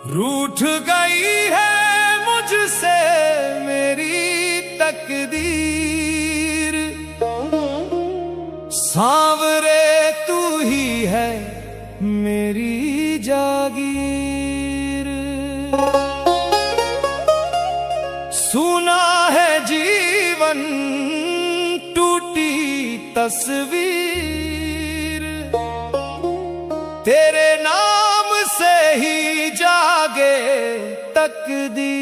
रूठ गई है मुझसे मेरी तकदीर, सांवरे तू ही है मेरी जागीर। सुना है जीवन टूटी तस्वीर, तेरे नाम से ही जागे तकदीर।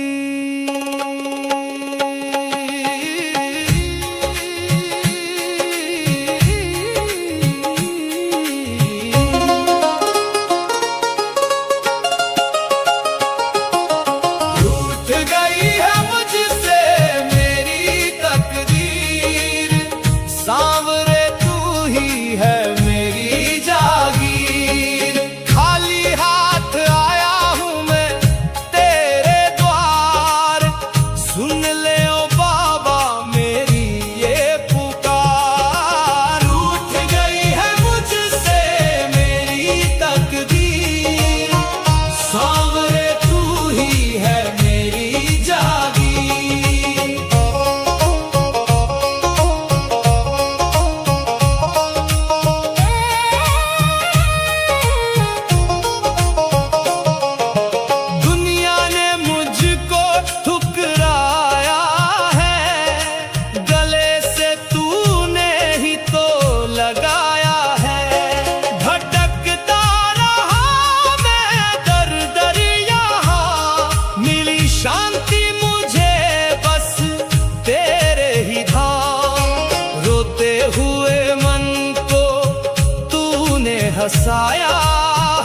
रूठ गई है मुझसे मेरी तकदीर, सांवरे तू ही है मेरी जागीर। खाली हाथ आया हूं मैं तेरे द्वार, सुन ले ओ बाबा मेरी ये पुकार। रूठ गई है मुझसे मेरी तकदीर, सांवरे तू ही है मेरी जागीर। दुनिया ने मुझको ठुकराया है, गले से तूने ही तो लगाया है। भटकता रहा मैं दर दर यहाँ, मिली शांति मुझे बस तेरे ही धाम। रोते हुए मन को तूने हंसाया,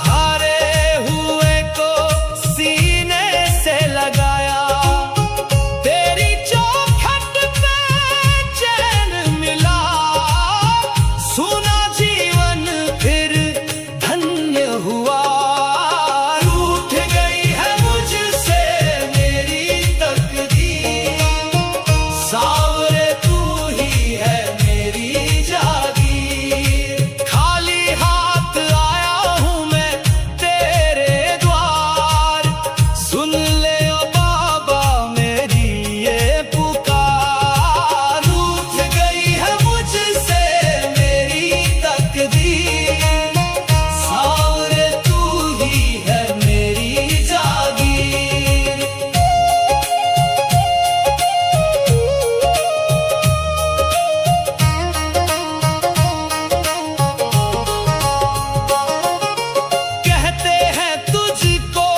हारे हुए को सीने से लगाया। तेरी चौखट पे चैन मिला, सुना जीवन फिर धन्य हुआ। रूठ गई है मुझसे मेरी तकदीर, सांवरे तू ही है मेरी जागीर। खाली हाथ आया हूं मैं तेरे द्वार, सुन ले ओ बाबा मेरी ये पुकार। रूठ गई है मुझसे मेरी तकदीर, सांवरे तू ही है मेरी जागीर। कहते हैं तुझको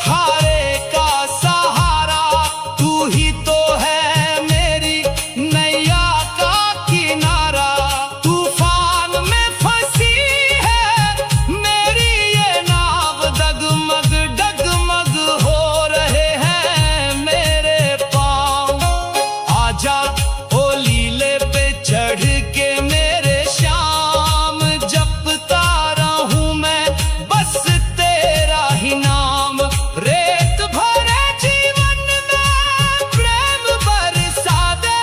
हारे का सहारा, तू ही तो है मेरी नैया का किनारा। तूफान में फंसी है मेरी ये नाव, डगमग डगमग हो रहे हैं मेरे पाँव। आजा ओ लीले पे चढ़ के मेरे श्याम, जपता रहूं मैं बस तेरा ही नाम। रेत भरे जीवन में प्रेम बरसा दे,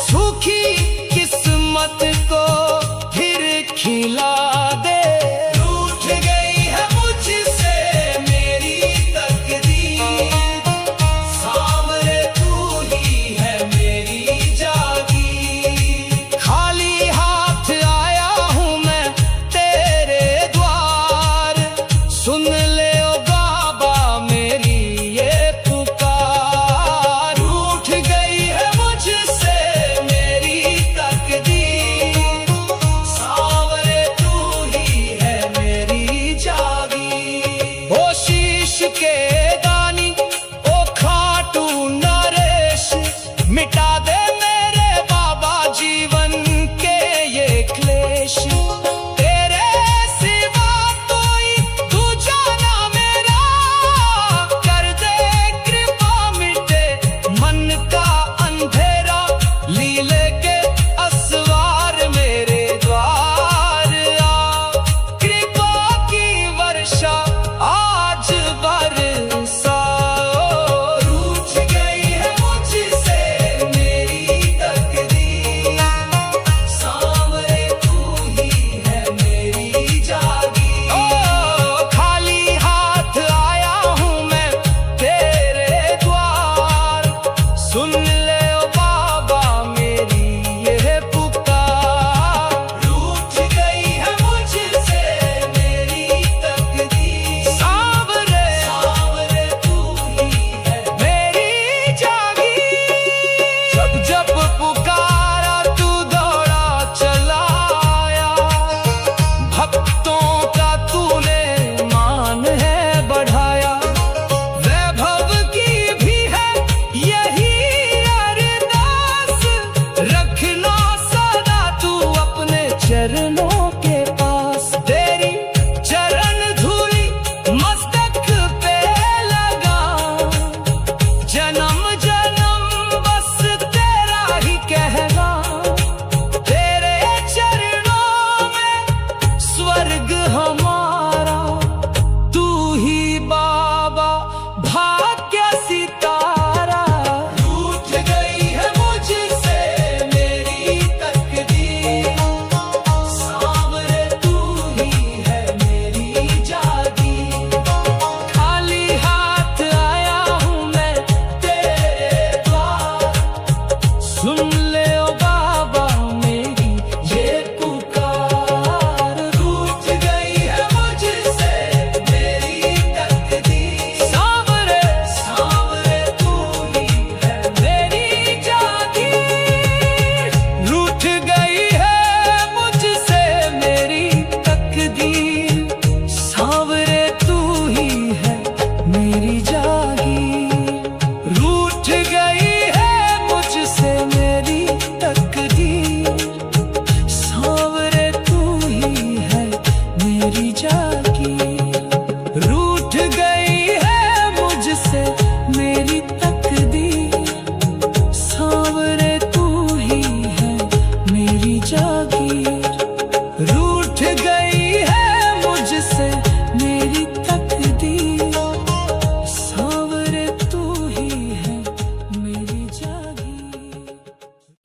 सूखी किस्मत को फिर खिला दे। रूठ गई है मुझसे मेरी तकदीर, सांवरे तू ही है मेरी जागीर। खाली हाथ आया हूं मैं तेरे द्वार, सुन ले ओ बाबा मेरी ये पुकार। रूठ गई है मुझसे मेरी तकदीर, सांवरे तू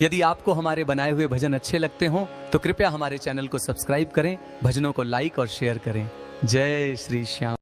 यदि आपको हमारे बनाए हुए भजन अच्छे लगते हों तो कृपया हमारे चैनल को सब्सक्राइब करें, भजनों को लाइक और शेयर करें। जय श्री श्याम।